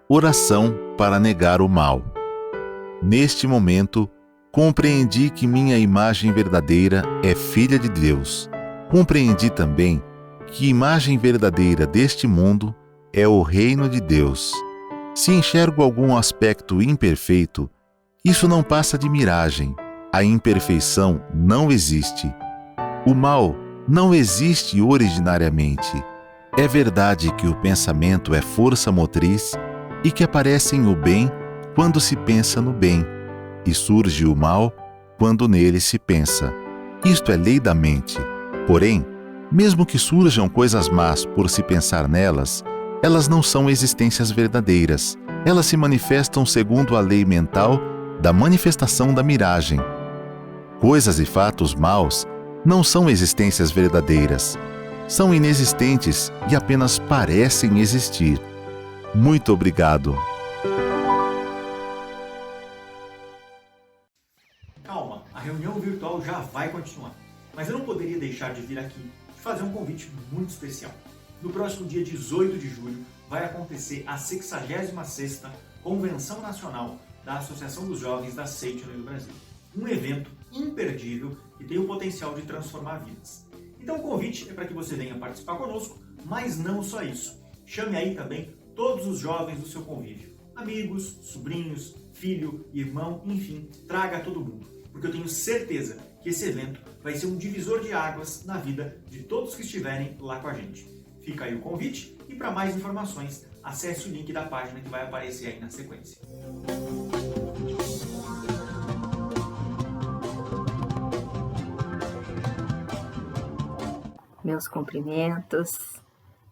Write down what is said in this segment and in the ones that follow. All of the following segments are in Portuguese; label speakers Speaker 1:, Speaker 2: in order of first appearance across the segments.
Speaker 1: Oração para negar o mal. Neste momento, compreendi que minha imagem verdadeira é filha de Deus. Compreendi também que a imagem verdadeira deste mundo é o reino de Deus. Se enxergo algum aspecto imperfeito, isso não passa de miragem. A imperfeição não existe. O mal não existe originariamente. É verdade que o pensamento é força motriz e que aparece o bem quando se pensa no bem, e surge o mal quando nele se pensa. Isto é lei da mente. Porém, mesmo que surjam coisas más por se pensar nelas, elas não são existências verdadeiras. Elas se manifestam segundo a lei mental da manifestação da miragem. Coisas e fatos maus não são existências verdadeiras. São inexistentes e apenas parecem existir. Muito obrigado.
Speaker 2: Calma, a reunião virtual já vai continuar. Mas eu não poderia deixar de vir aqui e fazer um convite muito especial. No próximo dia 18 de julho vai acontecer a 66ª Convenção Nacional da Associação dos Jovens da Seite no Brasil. Um evento imperdível que tem o potencial de transformar vidas. Então o convite é para que você venha participar conosco, mas não só isso. Chame aí também todos os jovens do seu convívio. Amigos, sobrinhos, filho, irmão, enfim, traga todo mundo. Porque eu tenho certeza que esse evento vai ser um divisor de águas na vida de todos que estiverem lá com a gente. Fica aí o convite e para mais informações, acesse o link da página que vai aparecer aí na sequência.
Speaker 3: Meus cumprimentos,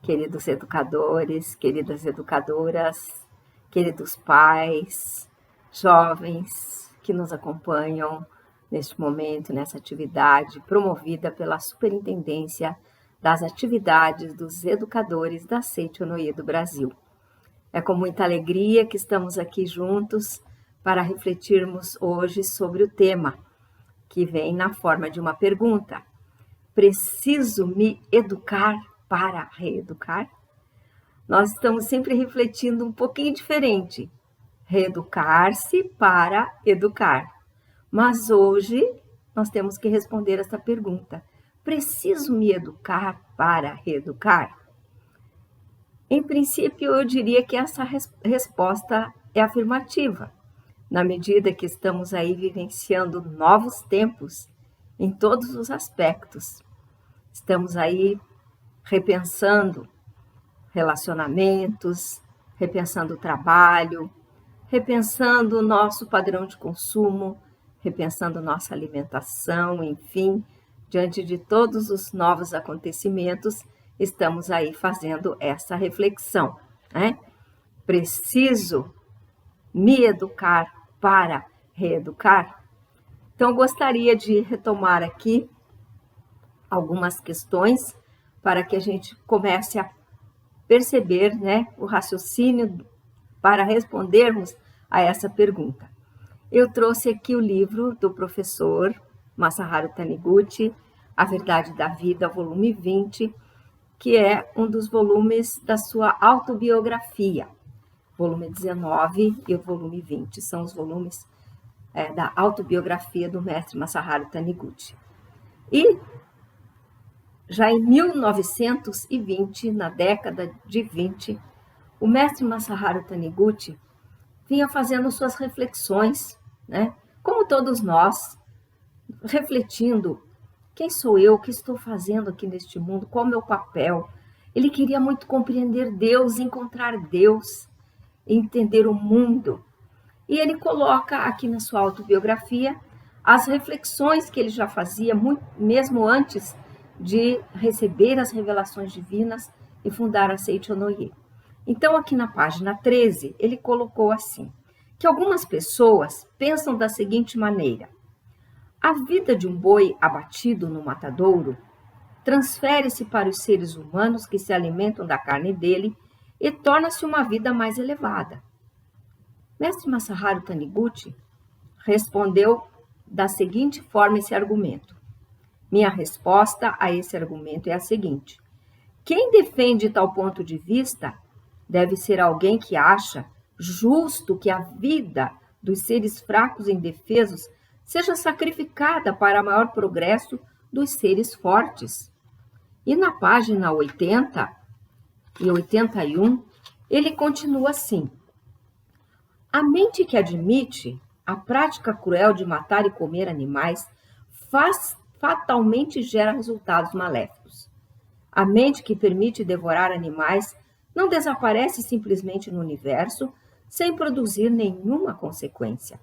Speaker 3: queridos educadores, queridas educadoras, queridos pais, jovens que nos acompanham neste momento, nessa atividade promovida pela Superintendência das Atividades dos Educadores da Seite Onoê do Brasil. É com muita alegria que estamos aqui juntos para refletirmos hoje sobre o tema, que vem na forma de uma pergunta. Preciso me educar para reeducar? Nós estamos sempre refletindo um pouquinho diferente. Reeducar-se para educar. Mas hoje nós temos que responder essa pergunta. Preciso me educar para reeducar? Em princípio, eu diria que essa resposta é afirmativa, na medida que estamos aí vivenciando novos tempos em todos os aspectos. Estamos aí repensando relacionamentos, repensando o trabalho, repensando o nosso padrão de consumo, repensando nossa alimentação, enfim, diante de todos os novos acontecimentos, estamos aí fazendo essa reflexão, né? Preciso me educar para reeducar? Então, gostaria de retomar aqui algumas questões para que a gente comece a perceber, né, o raciocínio para respondermos a essa pergunta. Eu trouxe aqui o livro do professor Masaharu Taniguchi, A Verdade da Vida, volume 20, que é um dos volumes da sua autobiografia. Volume 19 e o volume 20 são os volumes da autobiografia do mestre Masaharu Taniguchi. E já em 1920, na década de 20, o mestre Masaharu Taniguchi vinha fazendo suas reflexões, né? Como todos nós, refletindo: quem sou eu, o que estou fazendo aqui neste mundo, qual é o meu papel? Ele queria muito compreender Deus, encontrar Deus, entender o mundo. E ele coloca aqui na sua autobiografia as reflexões que ele já fazia, mesmo antes de receber as revelações divinas e fundar a Seite Onoê. Então, aqui na página 13, ele colocou assim, que algumas pessoas pensam da seguinte maneira: a vida de um boi abatido no matadouro transfere-se para os seres humanos que se alimentam da carne dele e torna-se uma vida mais elevada. Mestre Masaharu Taniguchi respondeu da seguinte forma esse argumento. Minha resposta a esse argumento é a seguinte: quem defende tal ponto de vista deve ser alguém que acha justo que a vida dos seres fracos e indefesos seja sacrificada para maior progresso dos seres fortes. E na página 80 e 81, ele continua assim: a mente que admite a prática cruel de matar e comer animais fatalmente gera resultados maléficos. A mente que permite devorar animais não desaparece simplesmente no universo sem produzir nenhuma consequência.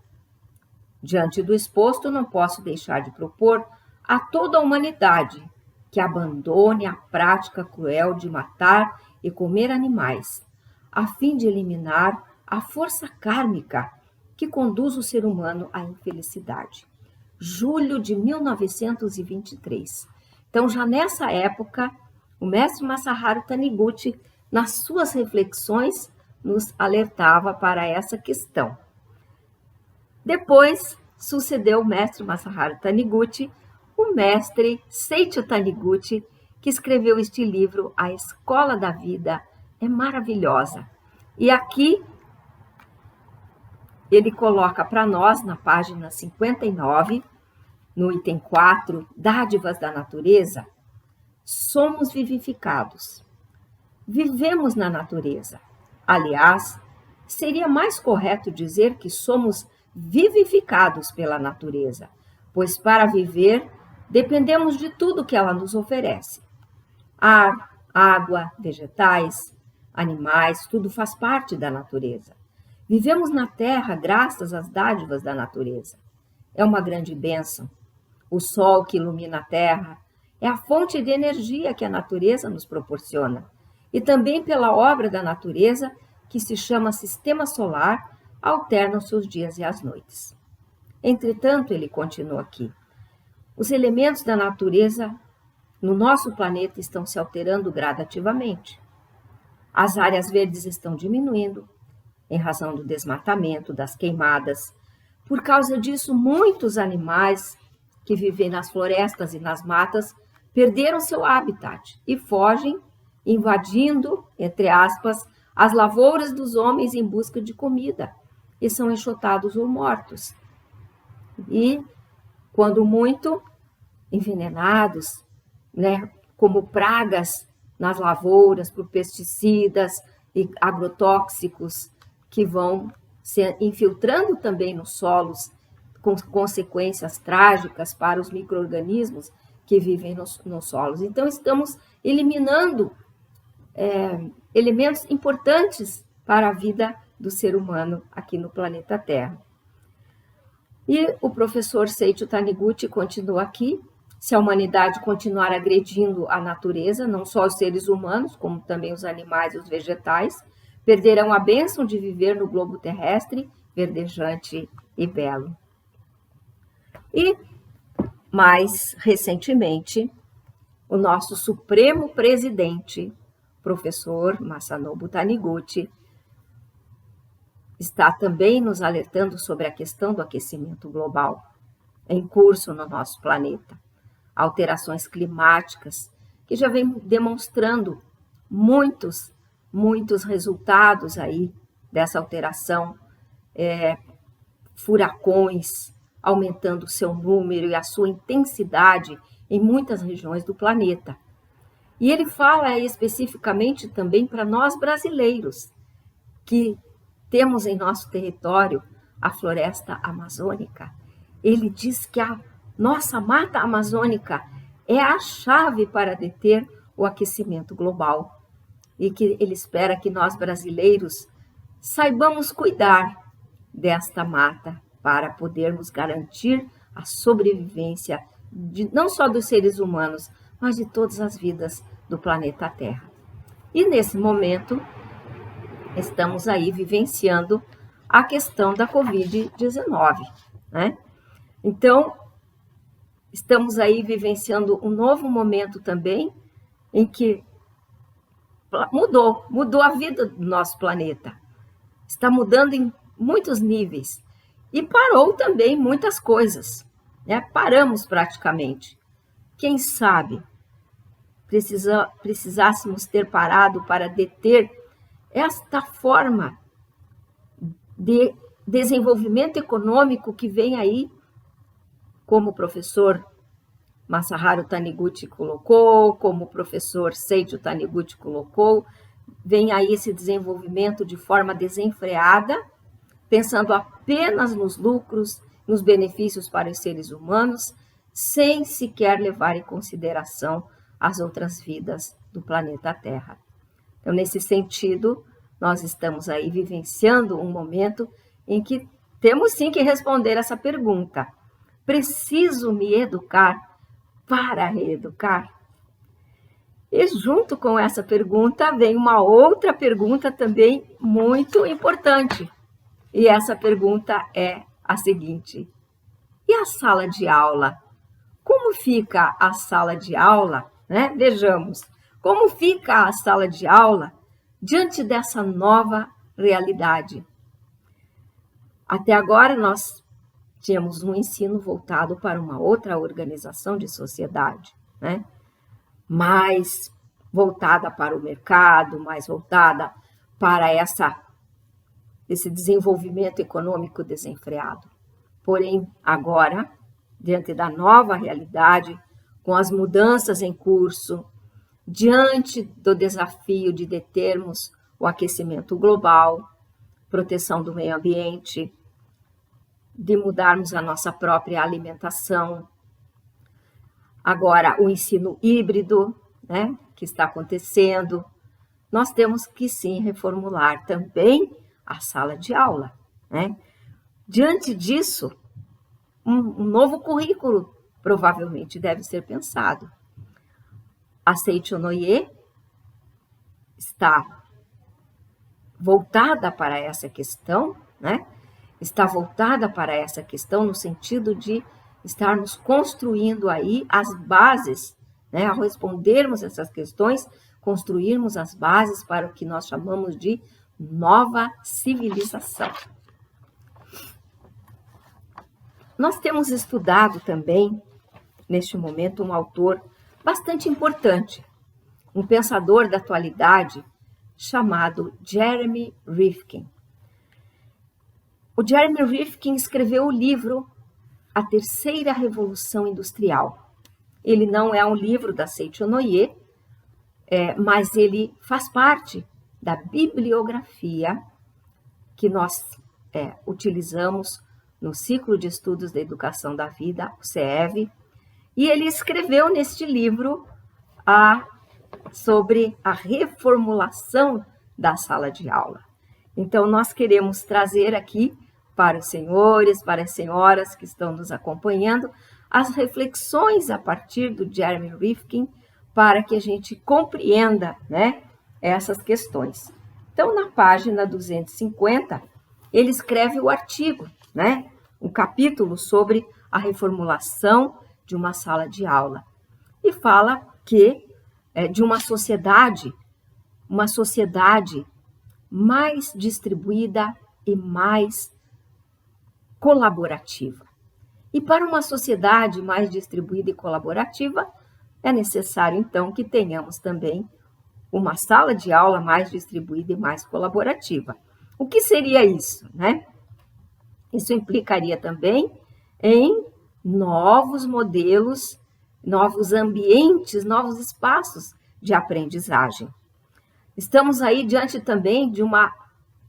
Speaker 3: Diante do exposto, não posso deixar de propor a toda a humanidade que abandone a prática cruel de matar e comer animais, a fim de eliminar a força kármica que conduz o ser humano à infelicidade. Julho de 1923. Então, já nessa época, o mestre Masaharu Taniguchi, nas suas reflexões, nos alertava para essa questão. Depois, sucedeu o mestre Masaharu Taniguchi, o mestre Seiichi Taniguchi, que escreveu este livro, A Escola da Vida é Maravilhosa. E aqui ele coloca para nós, na página 59, no item 4, Dádivas da Natureza, somos vivificados. Vivemos na natureza. Aliás, seria mais correto dizer que somos vivificados pela natureza, pois para viver dependemos de tudo que ela nos oferece. Ar, água, vegetais, animais, tudo faz parte da natureza. Vivemos na Terra graças às dádivas da natureza. É uma grande bênção. O sol que ilumina a Terra é a fonte de energia que a natureza nos proporciona. E também pela obra da natureza, que se chama Sistema Solar, alternam seus dias e as noites. Entretanto, ele continua aqui, os elementos da natureza no nosso planeta estão se alterando gradativamente. As áreas verdes estão diminuindo, em razão do desmatamento, das queimadas. Por causa disso, muitos animais que vivem nas florestas e nas matas perderam seu habitat e fogem, invadindo, entre aspas, as lavouras dos homens em busca de comida, e são enxotados ou mortos. E, quando muito, envenenados, como pragas nas lavouras por pesticidas e agrotóxicos que vão se infiltrando também nos solos, com consequências trágicas para os micro-organismos que vivem nos solos. Então, estamos eliminando elementos importantes para a vida do ser humano aqui no planeta Terra. E o professor Seiichi Taniguchi continua aqui: se a humanidade continuar agredindo a natureza, não só os seres humanos, como também os animais e os vegetais, perderão a bênção de viver no globo terrestre verdejante e belo. E, mais recentemente, o nosso Supremo Presidente, professor Masanobu Taniguchi, está também nos alertando sobre a questão do aquecimento global em curso no nosso planeta. Alterações climáticas que já vem demonstrando muitos resultados aí dessa alteração, furacões aumentando o seu número e a sua intensidade em muitas regiões do planeta. E ele fala especificamente também para nós brasileiros, que temos em nosso território a floresta amazônica. Ele diz que a nossa mata amazônica é a chave para deter o aquecimento global e que ele espera que nós brasileiros saibamos cuidar desta mata para podermos garantir a sobrevivência não só dos seres humanos, mas de todas as vidas do planeta Terra. E nesse momento, estamos aí vivenciando a questão da Covid-19, né? Então, estamos aí vivenciando um novo momento também em que mudou a vida do nosso planeta. Está mudando em muitos níveis e parou também muitas coisas, né? Paramos praticamente. Quem sabe precisássemos ter parado para deter esta forma de desenvolvimento econômico que vem aí, como o professor Masaharu Taniguchi colocou, como o professor Seiichi Taniguchi colocou, vem aí esse desenvolvimento de forma desenfreada, pensando apenas nos lucros, nos benefícios para os seres humanos, sem sequer levar em consideração as outras vidas do planeta Terra. Então, nesse sentido, nós estamos aí vivenciando um momento em que temos sim que responder essa pergunta: preciso me educar para reeducar? E junto com essa pergunta vem uma outra pergunta também muito importante. E essa pergunta é a seguinte: e a sala de aula? Como fica a sala de aula, né? Vejamos, como fica a sala de aula diante dessa nova realidade? Até agora nós tínhamos um ensino voltado para uma outra organização de sociedade, né? Mais voltada para o mercado, mais voltada para esse desenvolvimento econômico desenfreado. Porém, agora, diante da nova realidade, com as mudanças em curso, diante do desafio de determos o aquecimento global, proteção do meio ambiente, de mudarmos a nossa própria alimentação, agora o ensino híbrido, né, que está acontecendo, nós temos que sim reformular também a sala de aula, né? Diante disso, um novo currículo provavelmente deve ser pensado. A Seiichi Onoye está voltada para essa questão, né? Está voltada para essa questão no sentido de estarmos construindo aí as bases, né? Ao respondermos essas questões, construirmos as bases para o que nós chamamos de nova civilização. Nós temos estudado também, neste momento, um autor bastante importante, um pensador da atualidade chamado Jeremy Rifkin. O Jeremy Rifkin escreveu o livro A Terceira Revolução Industrial. Ele não é um livro da Seiichi Onoye, mas ele faz parte da bibliografia que nós utilizamos no Ciclo de Estudos da Educação da Vida, o CEV, e ele escreveu neste livro sobre a reformulação da sala de aula. Então, nós queremos trazer aqui para os senhores, para as senhoras que estão nos acompanhando, as reflexões a partir do Jeremy Rifkin, para que a gente compreenda, né, essas questões. Então, na página 250, ele escreve o artigo, né, um capítulo sobre a reformulação de uma sala de aula. E fala que de uma sociedade mais distribuída e mais colaborativa. E para uma sociedade mais distribuída e colaborativa, é necessário, então, que tenhamos também uma sala de aula mais distribuída e mais colaborativa. O que seria isso, né? Isso implicaria também em novos modelos, novos ambientes, novos espaços de aprendizagem. Estamos aí diante também de uma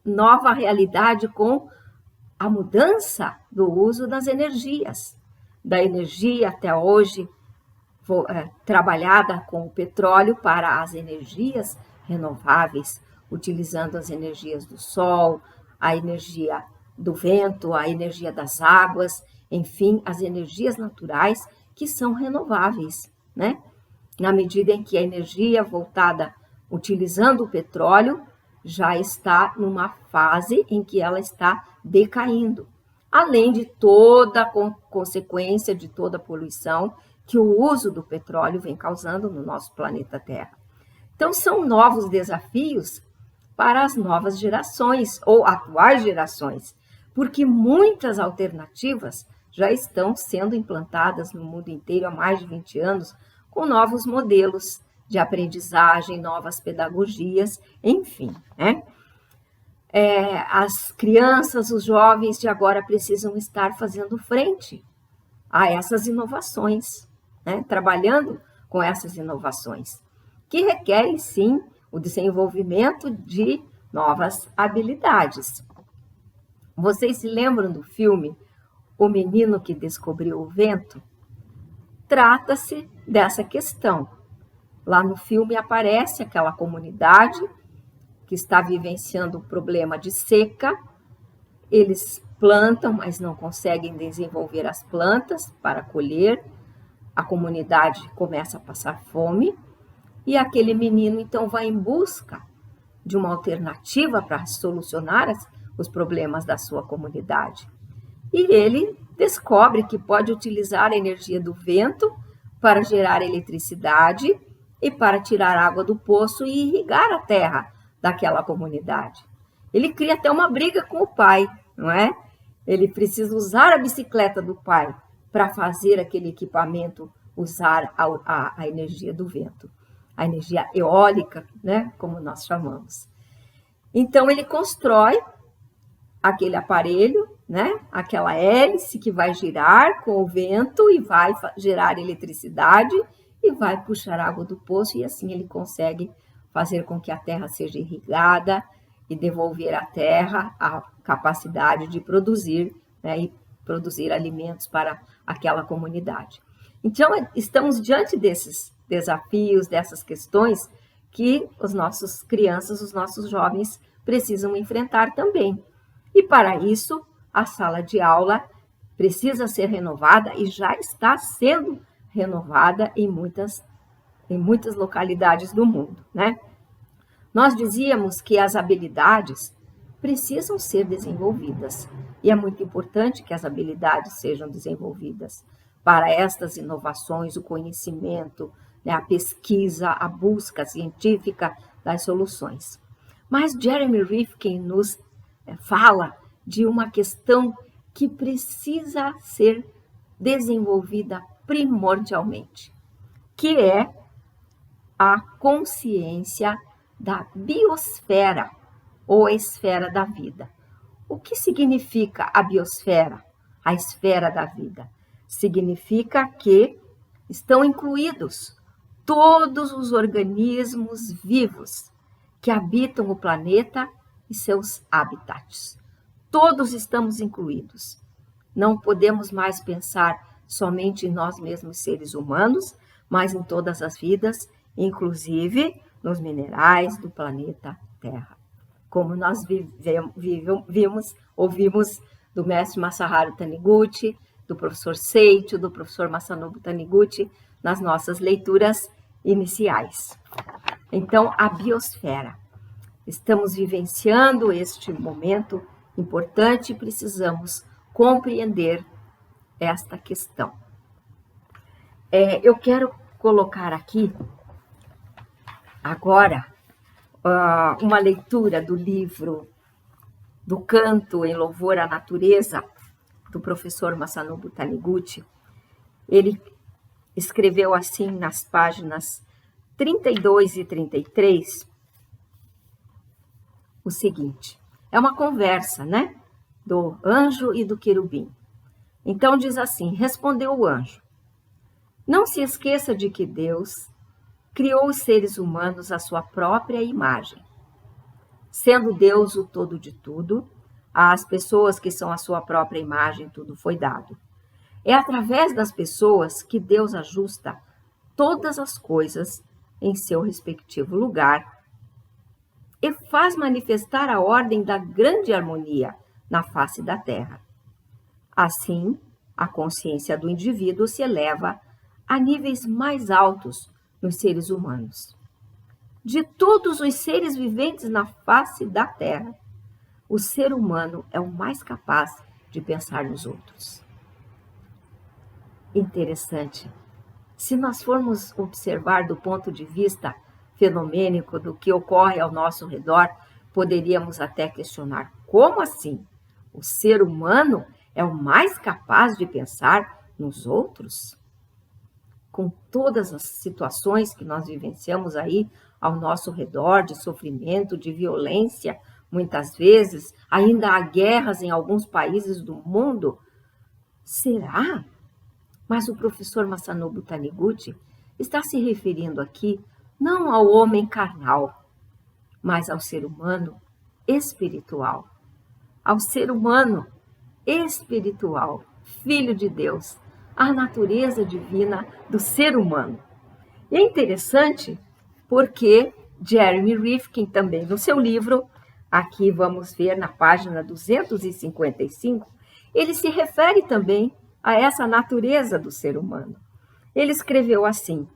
Speaker 3: nova realidade com a mudança do uso das energias, da energia até hoje trabalhada com o petróleo para as energias renováveis, utilizando as energias do sol, a energia do vento, a energia das águas, enfim, as energias naturais que são renováveis, né? Na medida em que a energia voltada utilizando o petróleo já está numa fase em que ela está decaindo, além de toda a consequência de toda a poluição que o uso do petróleo vem causando no nosso planeta Terra. Então, são novos desafios para as novas gerações ou atuais gerações, porque muitas alternativas já estão sendo implantadas no mundo inteiro há mais de 20 anos, com novos modelos de aprendizagem, novas pedagogias, enfim, né? As crianças, os jovens de agora precisam estar fazendo frente a essas inovações, né? Trabalhando com essas inovações, que requerem, sim, o desenvolvimento de novas habilidades. Vocês se lembram do filme O Menino que Descobriu o Vento? Trata-se dessa questão. Lá no filme aparece aquela comunidade que está vivenciando o problema de seca. Eles plantam, mas não conseguem desenvolver as plantas para colher. A comunidade começa a passar fome e aquele menino então vai em busca de uma alternativa para solucionar os problemas da sua comunidade. E ele descobre que pode utilizar a energia do vento para gerar eletricidade e para tirar água do poço e irrigar a terra daquela comunidade. Ele cria até uma briga com o pai, não é? Ele precisa usar a bicicleta do pai para fazer aquele equipamento usar a energia do vento, a energia eólica, né? Como nós chamamos. Então ele constrói aquele aparelho, né? Aquela hélice que vai girar com o vento e vai gerar eletricidade e vai puxar água do poço, e assim ele consegue fazer com que a terra seja irrigada e devolver à terra a capacidade de produzir, né, e produzir alimentos para aquela comunidade. Então, estamos diante desses desafios, dessas questões que os nossos crianças, os nossos jovens precisam enfrentar também. E para isso, a sala de aula precisa ser renovada e já está sendo renovada em muitas localidades do mundo, né? Nós dizíamos que as habilidades precisam ser desenvolvidas e é muito importante que as habilidades sejam desenvolvidas para estas inovações, o conhecimento, né, a pesquisa, a busca científica das soluções. Mas Jeremy Rifkin nos fala de uma questão que precisa ser desenvolvida primordialmente, que é a consciência da biosfera ou esfera da vida. O que significa a biosfera, a esfera da vida? Significa que estão incluídos todos os organismos vivos que habitam o planeta e seus habitats. Todos estamos incluídos. Não podemos mais pensar somente em nós mesmos, seres humanos, mas em todas as vidas, inclusive nos minerais do planeta Terra. Como nós ouvimos do mestre Masaharu Taniguchi, do professor Seicho, do professor Masanobu Taniguchi, nas nossas leituras iniciais. Então, a biosfera. Estamos vivenciando este momento importante e precisamos compreender esta questão. Eu quero colocar aqui agora uma leitura do livro do Canto em Louvor à Natureza, do professor Masanobu Taniguchi. Ele escreveu assim nas páginas 32 e 33 o seguinte. É uma conversa, né? Do anjo e do querubim. Então diz assim: respondeu o anjo: não se esqueça de que Deus criou os seres humanos à sua própria imagem. Sendo Deus o todo de tudo, às pessoas que são a sua própria imagem tudo foi dado. É através das pessoas que Deus ajusta todas as coisas em seu respectivo lugar e faz manifestar a ordem da grande harmonia na face da terra. Assim, a consciência do indivíduo se eleva a níveis mais altos nos seres humanos. De todos os seres viventes na face da terra, o ser humano é o mais capaz de pensar nos outros. Interessante. Se nós formos observar do ponto de vista fenomênico do que ocorre ao nosso redor, poderíamos até questionar: como assim? O ser humano é o mais capaz de pensar nos outros? Com todas as situações que nós vivenciamos aí ao nosso redor, de sofrimento, de violência, Muitas vezes, ainda há guerras em alguns países do mundo. Será? Mas o professor Masanobu Taniguchi está se referindo aqui não ao homem carnal, mas ao ser humano espiritual. Ao ser humano espiritual, filho de Deus, a natureza divina do ser humano. E é interessante porque Jeremy Rifkin também no seu livro, aqui vamos ver na página 255, ele se refere também a essa natureza do ser humano. Ele escreveu assim,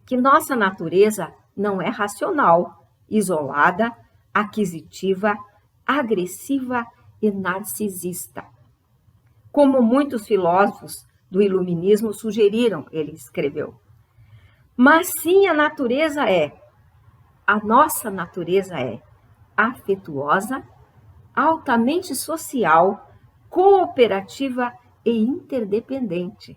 Speaker 3: que nossa natureza não é racional, isolada, aquisitiva, agressiva e narcisista. Como muitos filósofos do iluminismo sugeriram, ele escreveu. Mas sim, a nossa natureza é afetuosa, altamente social, cooperativa e interdependente.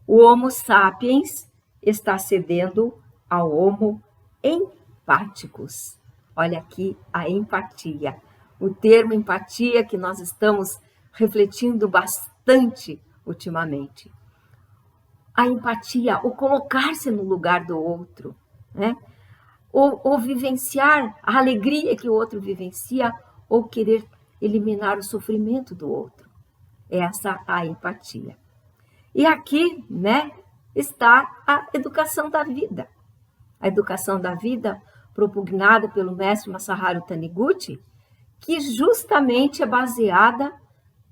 Speaker 3: O Homo sapiens está cedendo ao Homo empáticos. Olha aqui a empatia. O termo empatia que nós estamos refletindo bastante ultimamente. A empatia, o colocar-se no lugar do outro, né? Ou vivenciar a alegria que o outro vivencia, ou querer eliminar o sofrimento do outro. Essa a empatia. E aqui, né, está a educação da vida. A educação da vida propugnada pelo mestre Masaharu Taniguchi, que justamente é baseada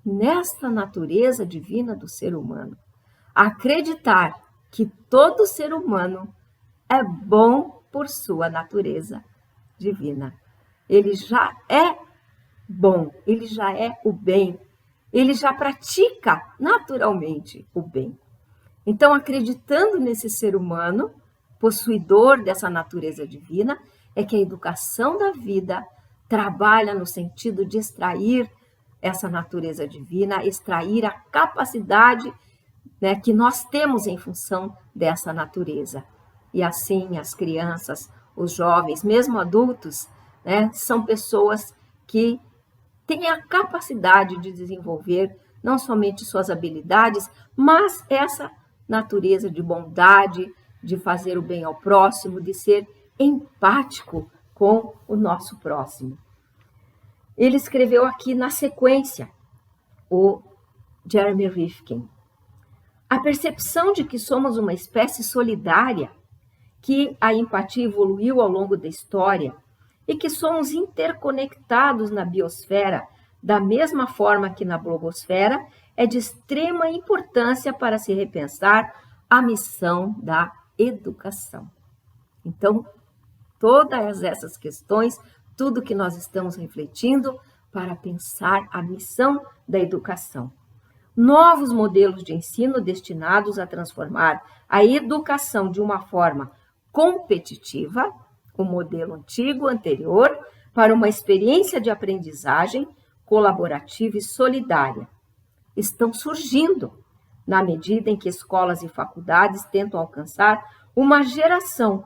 Speaker 3: nesta natureza divina do ser humano. Acreditar que todo ser humano é bom por sua natureza divina. Ele já é bom, ele já é o bem, ele já pratica naturalmente o bem. Então, acreditando nesse ser humano, possuidor dessa natureza divina, é que a educação da vida trabalha no sentido de extrair essa natureza divina, extrair a capacidade, né, que nós temos em função dessa natureza. E assim as crianças, os jovens, mesmo adultos, né, são pessoas que têm a capacidade de desenvolver não somente suas habilidades, mas essa natureza de bondade, de fazer o bem ao próximo, de ser empático com o nosso próximo. Ele escreveu aqui na sequência, o Jeremy Rifkin, a percepção de que somos uma espécie solidária, que a empatia evoluiu ao longo da história e que somos interconectados na biosfera da mesma forma que na blogosfera, é de extrema importância para se repensar a missão da educação. Então, todas essas questões, tudo que nós estamos refletindo para pensar a missão da educação. Novos modelos de ensino destinados a transformar a educação de uma forma competitiva, o modelo antigo, anterior, para uma experiência de aprendizagem colaborativa e solidária. Estão surgindo na medida em que escolas e faculdades tentam alcançar uma geração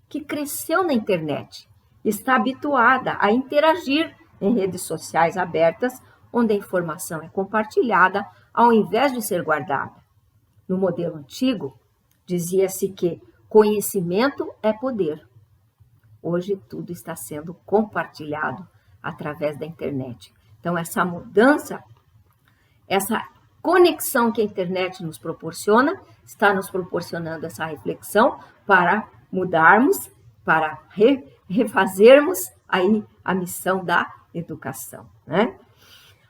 Speaker 3: que cresceu na internet, está habituada a interagir em redes sociais abertas, onde a informação é compartilhada ao invés de ser guardada. No modelo antigo, dizia-se que conhecimento é poder. Hoje tudo está sendo compartilhado através da internet. Então, essa mudança, essa conexão que a internet nos proporciona, está nos proporcionando essa reflexão para mudarmos, para refazermos aí a missão da educação, né?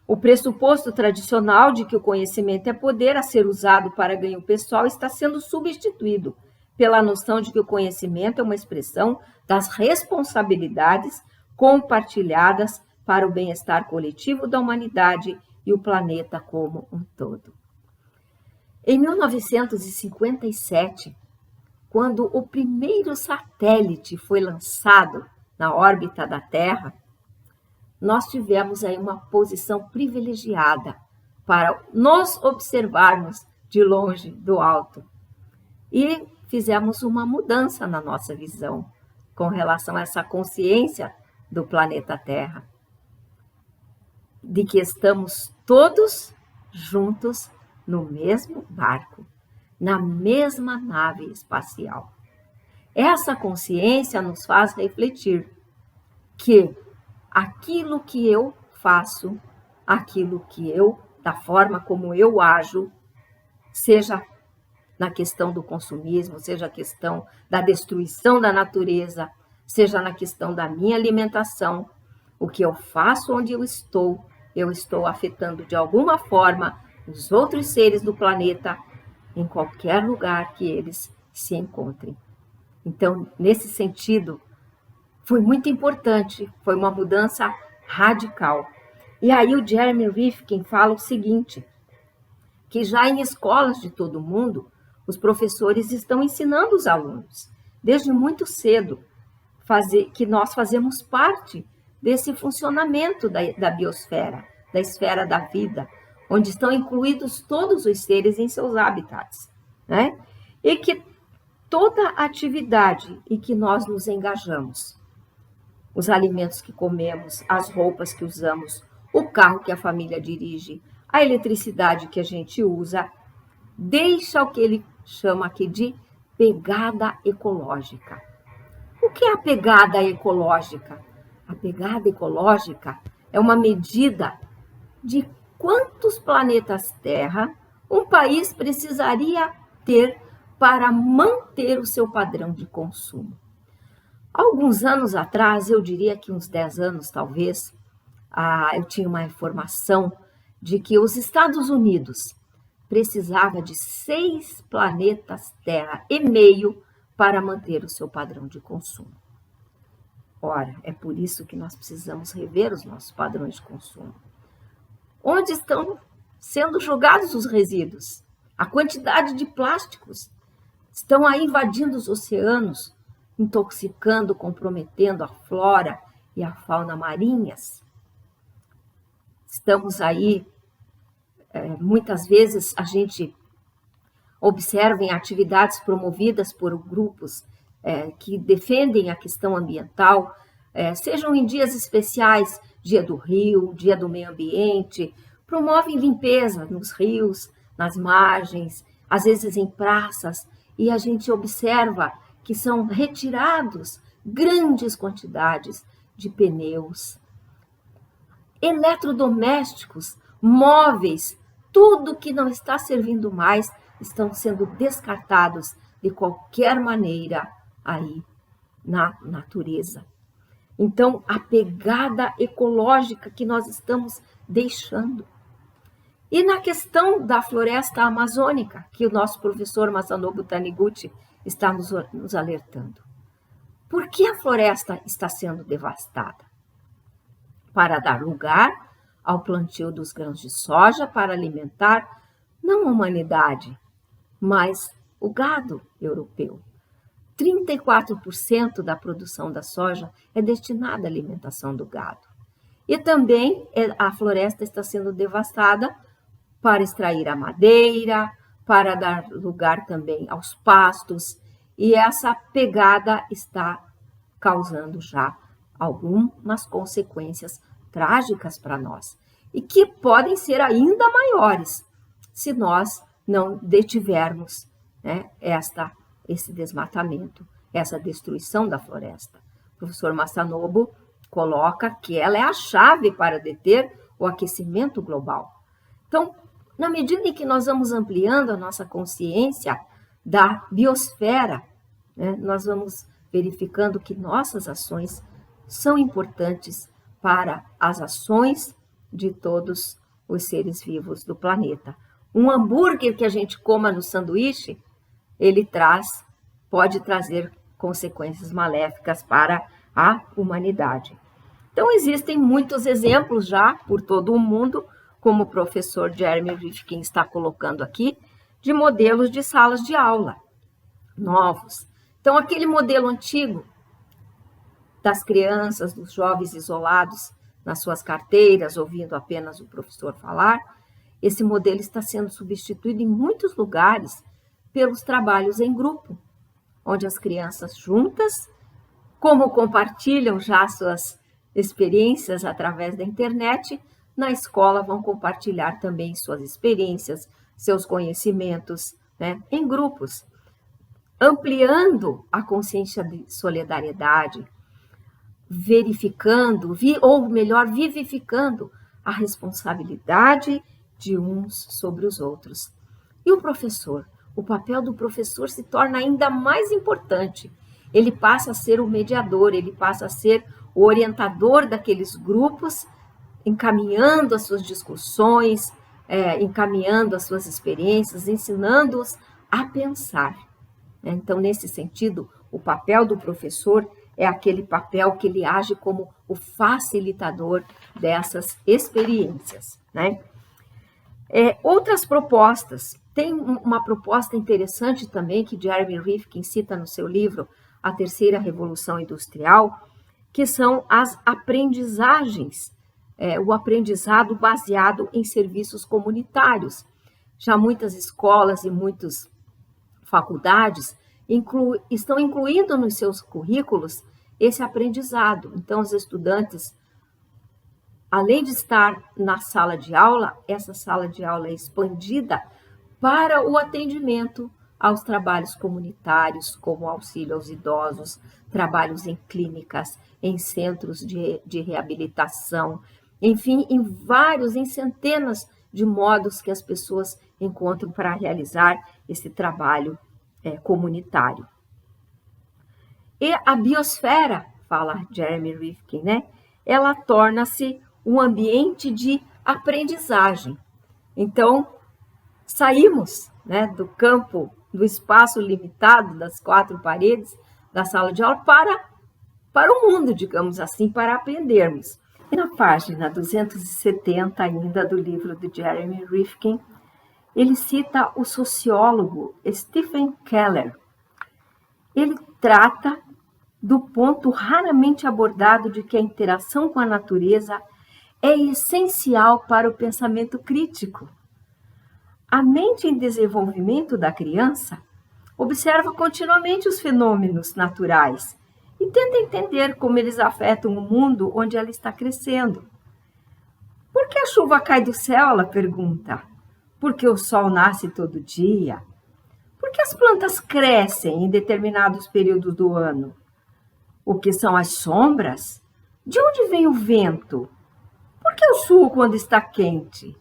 Speaker 3: O pressuposto tradicional de que o conhecimento é poder a ser usado para ganho pessoal está sendo substituído pela noção de que o conhecimento é uma expressão das responsabilidades compartilhadas para o bem-estar coletivo da humanidade e o planeta como um todo. Em 1957, quando o primeiro satélite foi lançado na órbita da Terra, nós tivemos aí uma posição privilegiada para nos observarmos de longe, do alto. E fizemos uma mudança na nossa visão com relação a essa consciência do planeta Terra, de que estamos todos juntos no mesmo barco, na mesma nave espacial. Essa consciência nos faz refletir que aquilo que eu faço, da forma como eu ajo, seja na questão do consumismo, seja a questão da destruição da natureza, seja na questão da minha alimentação, o que eu faço onde eu estou afetando de alguma forma os outros seres do planeta, em qualquer lugar que eles se encontrem. Então, nesse sentido, foi muito importante, foi uma mudança radical. E aí o Jeremy Rifkin fala o seguinte, que já em escolas de todo o mundo, os professores estão ensinando os alunos, desde muito cedo, que nós fazemos parte desse funcionamento da biosfera, da esfera da vida, onde estão incluídos todos os seres em seus habitats, né? E que toda atividade em que nós nos engajamos, os alimentos que comemos, as roupas que usamos, o carro que a família dirige, a eletricidade que a gente usa, deixa o que ele chama aqui de pegada ecológica. O que é a pegada ecológica? A pegada ecológica é uma medida de quantos planetas Terra um país precisaria ter para manter o seu padrão de consumo. Alguns anos atrás, eu diria que uns 10 anos talvez, eu tinha uma informação de que os Estados Unidos precisava de 6 planetas Terra e meio para manter o seu padrão de consumo. Ora, é por isso que nós precisamos rever os nossos padrões de consumo. Onde estão sendo jogados os resíduos? A quantidade de plásticos estão aí invadindo os oceanos, intoxicando, comprometendo a flora e a fauna marinhas. Estamos aí, muitas vezes a gente observa em atividades promovidas por grupos que defendem a questão ambiental, sejam em dias especiais, Dia do Rio, Dia do Meio Ambiente, promovem limpeza nos rios, nas margens, às vezes em praças, e a gente observa que são retirados grandes quantidades de pneus, eletrodomésticos, móveis, tudo que não está servindo mais estão sendo descartados de qualquer maneira aí na natureza. Então, a pegada ecológica que nós estamos deixando. E na questão da floresta amazônica, que o nosso professor Masanobu Taniguchi está nos alertando. Por que a floresta está sendo devastada? Para dar lugar ao plantio dos grãos de soja para alimentar não a humanidade, mas o gado europeu. 34% da produção da soja é destinada à alimentação do gado. E também a floresta está sendo devastada para extrair a madeira, para dar lugar também aos pastos, e essa pegada está causando já algumas consequências trágicas para nós, e que podem ser ainda maiores se nós não detivermos, né, esse desmatamento, essa destruição da floresta. O professor Masanobu coloca que ela é a chave para deter o aquecimento global. Então, na medida em que nós vamos ampliando a nossa consciência da biosfera, né, nós vamos verificando que nossas ações são importantes para as ações de todos os seres vivos do planeta. Um hambúrguer que a gente coma no sanduíche, ele pode trazer consequências maléficas para a humanidade. Então, existem muitos exemplos já por todo o mundo, como o professor Jeremy Rifkin está colocando aqui, de modelos de salas de aula novos. Então, aquele modelo antigo das crianças, dos jovens isolados nas suas carteiras, ouvindo apenas o professor falar, esse modelo está sendo substituído em muitos lugares pelos trabalhos em grupo, onde as crianças juntas, como compartilham já suas experiências através da internet, na escola vão compartilhar também suas experiências, seus conhecimentos, né, em grupos, ampliando a consciência de solidariedade, verificando, ou melhor, vivificando a responsabilidade de uns sobre os outros. E o professor? O papel do professor se torna ainda mais importante. Ele passa a ser o mediador, ele passa a ser o orientador daqueles grupos, encaminhando as suas discussões, encaminhando as suas experiências, ensinando-os a pensar. Então, nesse sentido, o papel do professor é aquele papel que ele age como o facilitador dessas experiências, né? Outras propostas. Tem uma proposta interessante também que Jeremy Rifkin cita no seu livro A Terceira Revolução Industrial, que são as aprendizagens, o aprendizado baseado em serviços comunitários. Já muitas escolas e muitas faculdades estão incluindo nos seus currículos esse aprendizado. Então, os estudantes, além de estar na sala de aula, essa sala de aula é expandida para o atendimento aos trabalhos comunitários, como auxílio aos idosos, trabalhos em clínicas, em centros de reabilitação, enfim, em centenas de modos que as pessoas encontram para realizar esse trabalho comunitário. E a biosfera, fala Jeremy Rifkin, né? Ela torna-se um ambiente de aprendizagem. Então, saímos, né, do campo, do espaço limitado, das quatro paredes da sala de aula para o mundo, digamos assim, para aprendermos. E na página 270 ainda do livro de Jeremy Rifkin, ele cita o sociólogo Stephen Keller. Ele trata do ponto raramente abordado de que a interação com a natureza é essencial para o pensamento crítico. A mente em desenvolvimento da criança observa continuamente os fenômenos naturais e tenta entender como eles afetam o mundo onde ela está crescendo. Por que a chuva cai do céu? Ela pergunta. Por que o sol nasce todo dia? Por que as plantas crescem em determinados períodos do ano? O que são as sombras? De onde vem o vento? Por que eu suo quando está quente?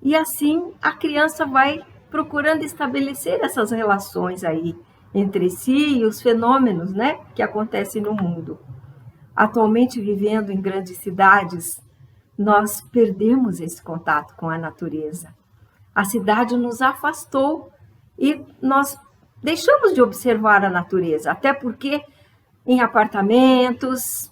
Speaker 3: E assim a criança vai procurando estabelecer essas relações aí entre si e os fenômenos, né, que acontecem no mundo. Atualmente, vivendo em grandes cidades, nós perdemos esse contato com a natureza. A cidade nos afastou e nós deixamos de observar a natureza, até porque em apartamentos,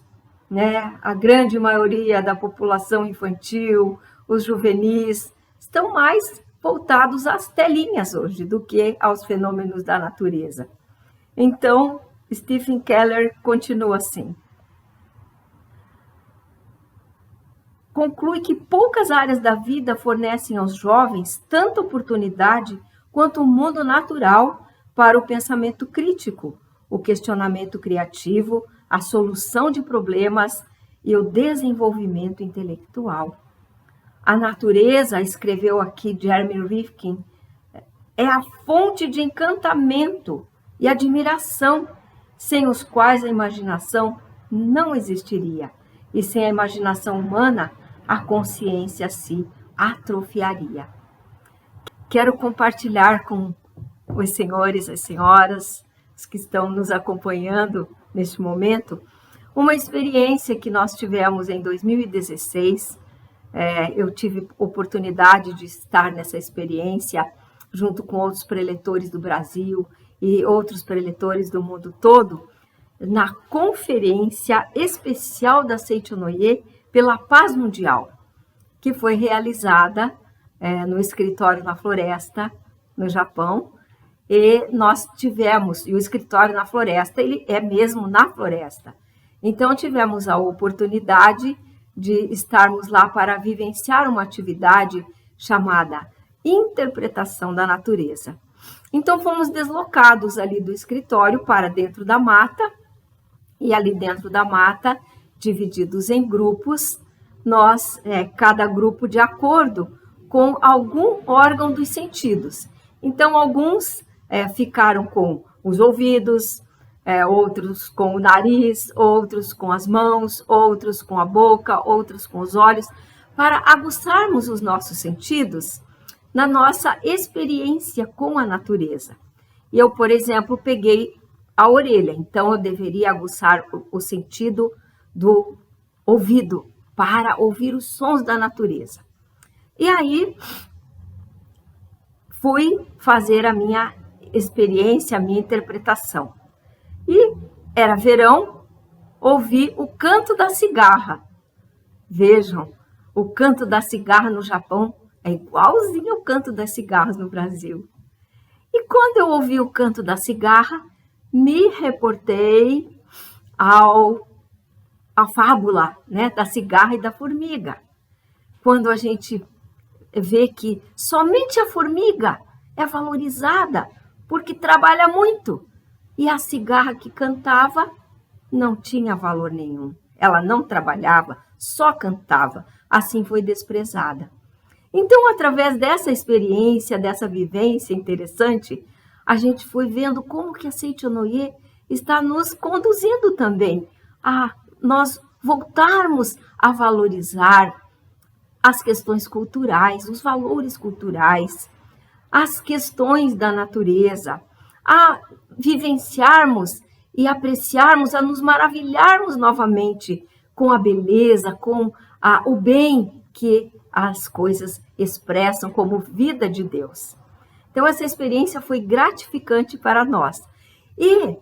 Speaker 3: né, a grande maioria da população infantil, os juvenis, estão mais voltados às telinhas hoje do que aos fenômenos da natureza. Então, Stephen Keller continua assim. Conclui que poucas áreas da vida fornecem aos jovens tanta oportunidade quanto o mundo natural para o pensamento crítico, o questionamento criativo, a solução de problemas e o desenvolvimento intelectual. A natureza, escreveu aqui Jeremy Rifkin, é a fonte de encantamento e admiração, sem os quais a imaginação não existiria. E sem a imaginação humana, a consciência se atrofiaria. Quero compartilhar com os senhores, as senhoras, os que estão nos acompanhando neste momento, uma experiência que nós tivemos em 2016. Eu tive oportunidade de estar nessa experiência junto com outros preletores do Brasil e outros preletores do mundo todo, na Conferência Especial da Seicho-no-ie pela Paz Mundial, que foi realizada no escritório na Floresta, no Japão, e nós tivemos, e o escritório na Floresta, ele é mesmo na Floresta. Então, tivemos a oportunidade de estarmos lá para vivenciar uma atividade chamada Interpretação da Natureza. Então, fomos deslocados ali do escritório para dentro da mata, e ali dentro da mata divididos em grupos, cada grupo de acordo com algum órgão dos sentidos. Então, alguns ficaram com os ouvidos, outros com o nariz, outros com as mãos, outros com a boca, outros com os olhos, para aguçarmos os nossos sentidos na nossa experiência com a natureza. Eu, por exemplo, peguei a orelha, então eu deveria aguçar o sentido do ouvido para ouvir os sons da natureza. E aí fui fazer a minha experiência, a minha interpretação. E era verão, ouvi o canto da cigarra. Vejam, o canto da cigarra no Japão é igualzinho ao canto das cigarras no Brasil. E quando eu ouvi o canto da cigarra, me reportei à fábula, né, da cigarra e da formiga. Quando a gente vê que somente a formiga é valorizada porque trabalha muito, e a cigarra que cantava não tinha valor nenhum. Ela não trabalhava, só cantava. Assim foi desprezada. Então, através dessa experiência, dessa vivência interessante, a gente foi vendo como que a Seichonoye está nos conduzindo também a nós voltarmos a valorizar as questões culturais, os valores culturais, as questões da natureza, a vivenciarmos e apreciarmos, a nos maravilharmos novamente com a beleza, com o bem que as coisas expressam como vida de Deus. Então, essa experiência foi gratificante para nós. E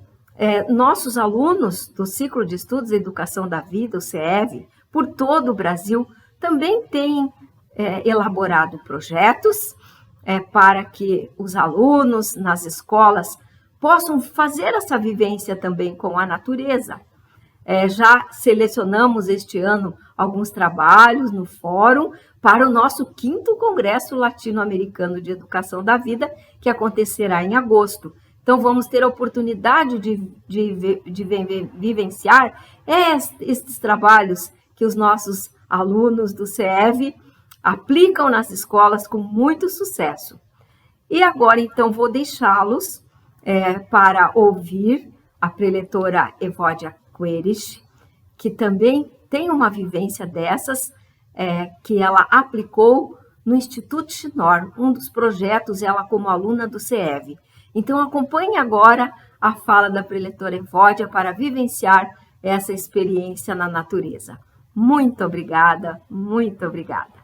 Speaker 3: nossos alunos do Ciclo de Estudos e Educação da Vida, o CEV, por todo o Brasil, também têm elaborado projetos para que os alunos nas escolas possam fazer essa vivência também com a natureza. Já selecionamos este ano alguns trabalhos no fórum para o nosso 5º Congresso Latino-Americano de Educação da Vida, que acontecerá em agosto. Então, vamos ter a oportunidade de vivenciar estes trabalhos que os nossos alunos do CEV aplicam nas escolas com muito sucesso. E agora, então, vou deixá-los para ouvir a preletora Evódia Queires, que também tem uma vivência dessas, que ela aplicou no Instituto Schnorr, um dos projetos, ela como aluna do CEV. Então, acompanhe agora a fala da preletora Evódia para vivenciar essa experiência na natureza. Muito obrigada, muito obrigada.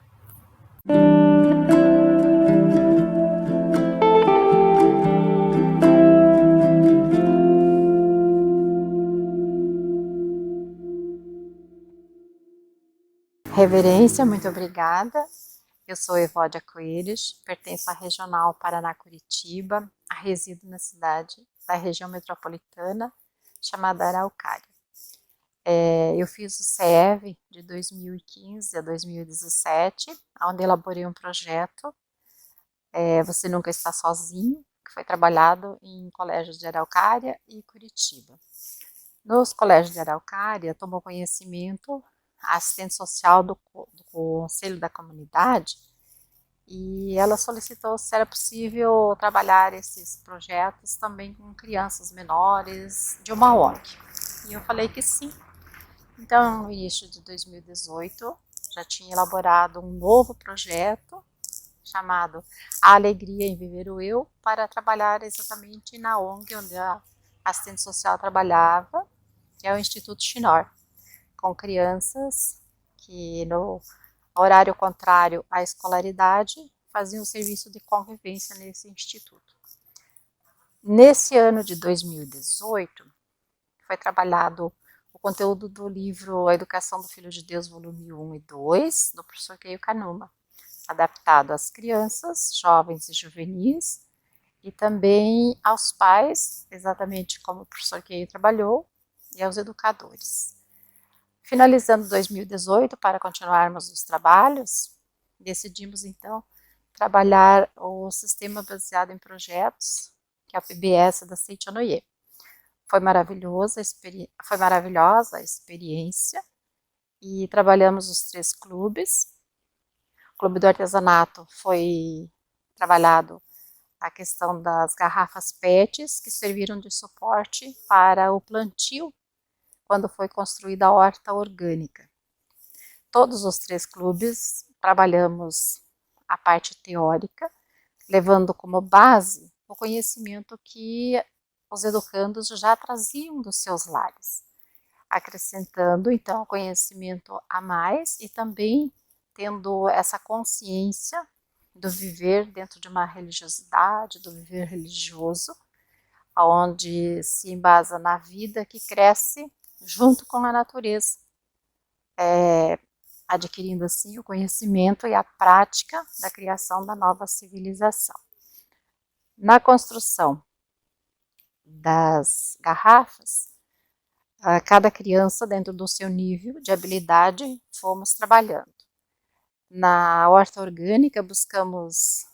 Speaker 4: Reverência, muito obrigada. Eu sou Evódia Coelhos, pertenço à Regional Paraná-Curitiba, resido na cidade da região metropolitana, chamada Araucária. Eu fiz o CEV de 2015 a 2017, onde elaborei um projeto, Você Nunca Está Sozinho, que foi trabalhado em colégios de Araucária e Curitiba. Nos colégios de Araucária, tomou conhecimento a assistente social do Conselho da Comunidade, e ela solicitou se era possível trabalhar esses projetos também com crianças menores de uma ONG. E eu falei que sim. Então, no início de 2018, já tinha elaborado um novo projeto chamado A Alegria em Viver o Eu, para trabalhar exatamente na ONG onde a assistente social trabalhava, que é o Instituto Schnorr, com crianças que no horário contrário à escolaridade faziam serviço de convivência nesse instituto. Nesse ano de 2018, foi trabalhado o conteúdo do livro A Educação do Filho de Deus, volume 1 e 2, do professor Keio Kanuma, adaptado às crianças, jovens e juvenis, e também aos pais, exatamente como o professor Keio trabalhou, e aos educadores. Finalizando 2018, para continuarmos os trabalhos, decidimos então trabalhar o sistema baseado em projetos, que é o PBS da Seichonoye. Foi maravilhosa a experiência, e trabalhamos os 3 clubes. O Clube do Artesanato foi trabalhado a questão das garrafas PETs, que serviram de suporte para o plantio quando foi construída a horta orgânica. Todos os 3 clubes trabalhamos a parte teórica, levando como base o conhecimento que os educandos já traziam dos seus lares, acrescentando então conhecimento a mais e também tendo essa consciência do viver dentro de uma religiosidade, do viver religioso, onde se embasa na vida que cresce junto com a natureza, adquirindo assim o conhecimento e a prática da criação da nova civilização. Na construção das garrafas, cada criança, dentro do seu nível de habilidade, fomos trabalhando. Na horta orgânica, buscamos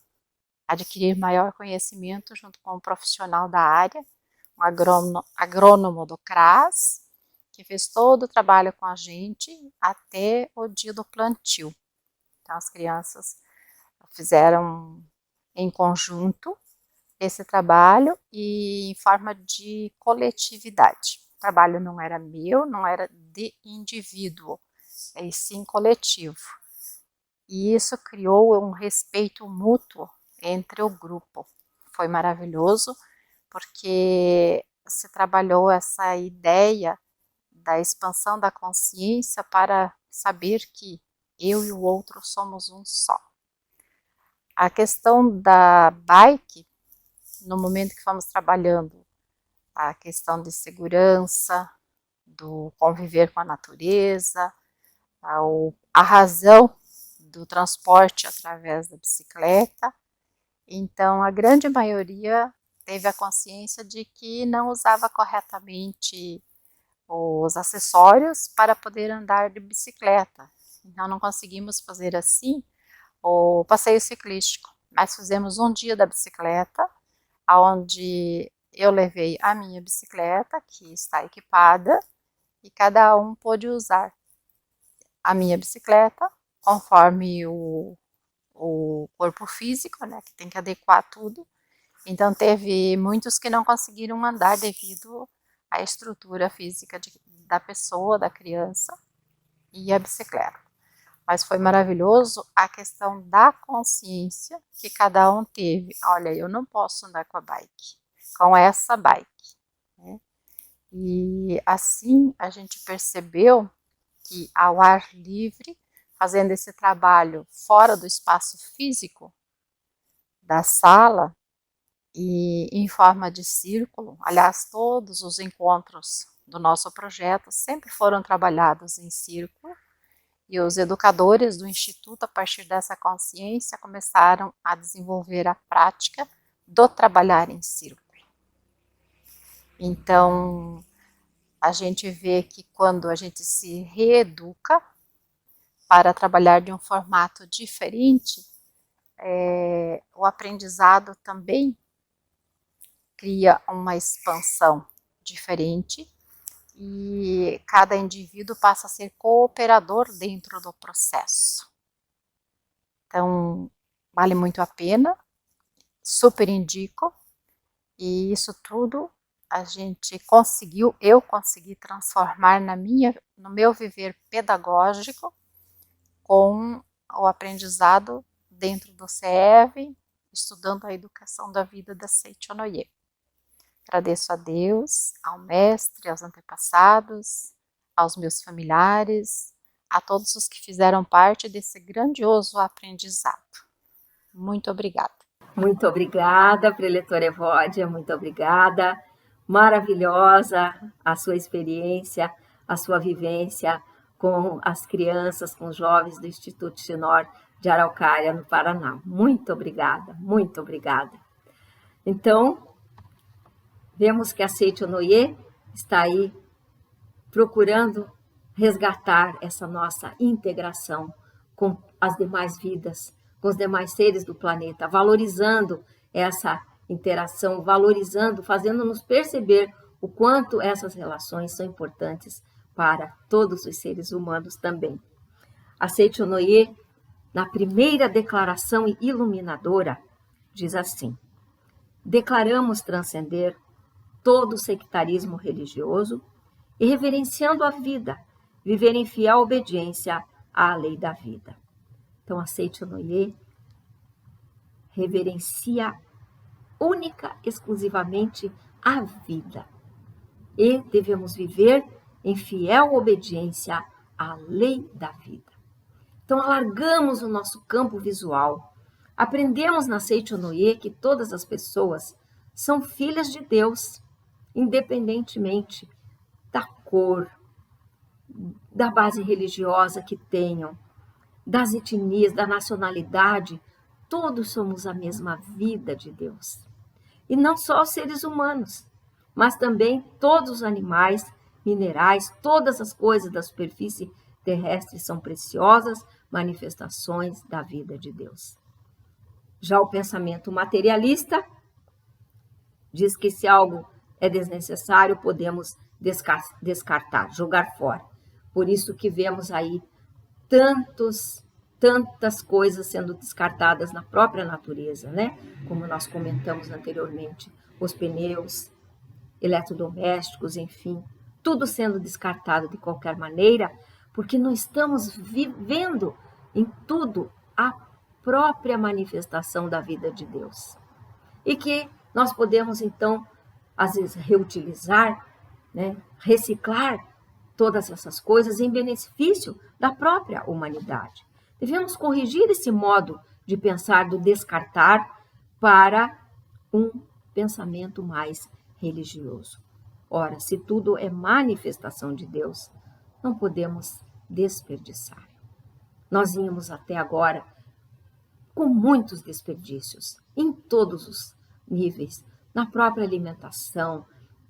Speaker 4: adquirir maior conhecimento junto com um profissional da área, um agrônomo do CRAS, que fez todo o trabalho com a gente até o dia do plantio. Então, as crianças fizeram em conjunto esse trabalho e em forma de coletividade. O trabalho não era meu, não era de indivíduo, e sim coletivo. E isso criou um respeito mútuo entre o grupo. Foi maravilhoso, porque se trabalhou essa ideia da expansão da consciência para saber que eu e o outro somos um só. A questão da bike, no momento que fomos trabalhando a questão de segurança, do conviver com a natureza, a razão do transporte através da bicicleta, então a grande maioria teve a consciência de que não usava corretamente os acessórios para poder andar de bicicleta. Então não conseguimos fazer assim o passeio ciclístico, mas fizemos um dia da bicicleta, onde eu levei a minha bicicleta, que está equipada, e cada um pôde usar a minha bicicleta conforme o corpo físico, né, que tem que adequar tudo. Então teve muitos que não conseguiram andar devido à estrutura física da pessoa, da criança e a bicicleta. Mas foi maravilhoso a questão da consciência que cada um teve. Olha, eu não posso andar com a bike, com essa bike, né? E assim a gente percebeu que ao ar livre, fazendo esse trabalho fora do espaço físico da sala e em forma de círculo, aliás, todos os encontros do nosso projeto sempre foram trabalhados em círculo, e os educadores do Instituto, a partir dessa consciência, começaram a desenvolver a prática do trabalhar em círculo. Então, a gente vê que quando a gente se reeduca para trabalhar de um formato diferente, o aprendizado também cria uma expansão diferente e cada indivíduo passa a ser cooperador dentro do processo. Então, vale muito a pena, super indico, e isso tudo a gente conseguiu, eu consegui transformar no meu viver pedagógico com o aprendizado dentro do CEV, estudando a educação da vida da Seiichi Onoye. Agradeço a Deus, ao mestre, aos antepassados, aos meus familiares, a todos os que fizeram parte desse grandioso aprendizado. Muito obrigada.
Speaker 3: Muito obrigada, preletora Evódia, muito obrigada. Maravilhosa a sua experiência, a sua vivência com as crianças, com os jovens do Instituto Shinor de Araucária, no Paraná. Muito obrigada, muito obrigada. Então, vemos que a Seiichi Onoye está aí procurando resgatar essa nossa integração com as demais vidas, com os demais seres do planeta, valorizando essa interação, valorizando, fazendo-nos perceber o quanto essas relações são importantes para todos os seres humanos também. A Seicho-no-ie, na primeira declaração iluminadora, diz assim: declaramos transcender todo o sectarismo religioso e, reverenciando a vida, viver em fiel obediência à lei da vida. Então, a Seicho-no-ie reverencia única, exclusivamente a vida. E devemos viver em fiel obediência à lei da vida. Então, alargamos o nosso campo visual. Aprendemos na Seicho-no-ie que todas as pessoas são filhas de Deus, independentemente da cor, da base religiosa que tenham, das etnias, da nacionalidade. Todos somos a mesma vida de Deus. E não só os seres humanos, mas também todos os animais, minerais, todas as coisas da superfície terrestre são preciosas manifestações da vida de Deus. Já o pensamento materialista diz que se algo é desnecessário, podemos descartar, jogar fora. Por isso que vemos aí tantas coisas sendo descartadas na própria natureza, né? Como nós comentamos anteriormente, os pneus, eletrodomésticos, enfim, tudo sendo descartado de qualquer maneira, porque não estamos vivendo em tudo a própria manifestação da vida de Deus. E que nós podemos, então, às vezes, reutilizar, né? Reciclar todas essas coisas em benefício da própria humanidade. Devemos corrigir esse modo de pensar do descartar para um pensamento mais religioso. Ora, se tudo é manifestação de Deus, não podemos desperdiçar. Nós vínhamos até agora com muitos desperdícios, em todos os níveis, na própria alimentação,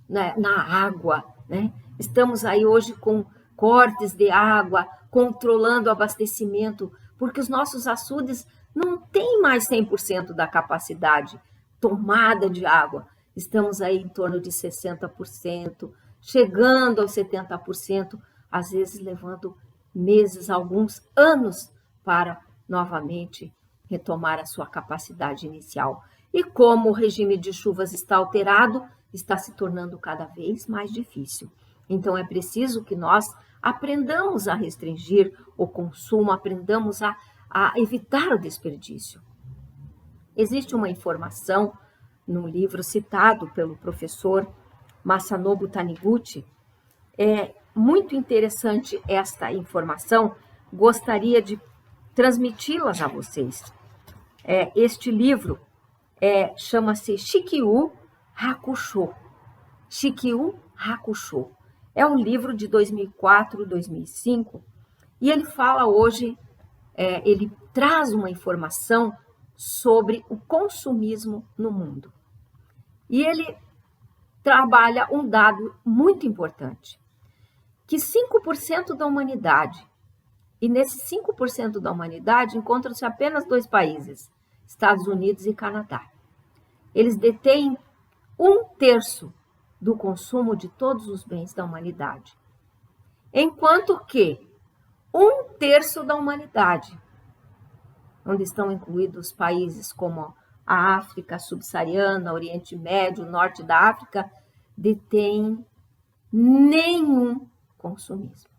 Speaker 3: na água, né? Estamos aí hoje com cortes de água, controlando o abastecimento, porque os nossos açudes não têm mais 100% da capacidade tomada de água. Estamos aí em torno de 60%, chegando aos 70%, às vezes levando meses, alguns anos, para novamente retomar a sua capacidade inicial. E como o regime de chuvas está alterado, está se tornando cada vez mais difícil. Então, é preciso que nós aprendamos a restringir o consumo, aprendamos a evitar o desperdício. Existe uma informação no livro citado pelo professor Masanobu Taniguchi. É muito interessante esta informação, gostaria de transmiti-las a vocês. Este livro chama-se Shikyu Hakusho. Shikyu Hakusho. É um livro de 2004, 2005, e ele fala hoje, ele traz uma informação sobre o consumismo no mundo. E ele trabalha um dado muito importante, que 5% da humanidade, e nesses 5% da humanidade encontram-se apenas 2 países, Estados Unidos e Canadá. Eles detêm 1/3 do consumo de todos os bens da humanidade. Enquanto que 1/3 da humanidade, onde estão incluídos países como a África subsaariana, Oriente Médio, Norte da África, detém nenhum consumismo.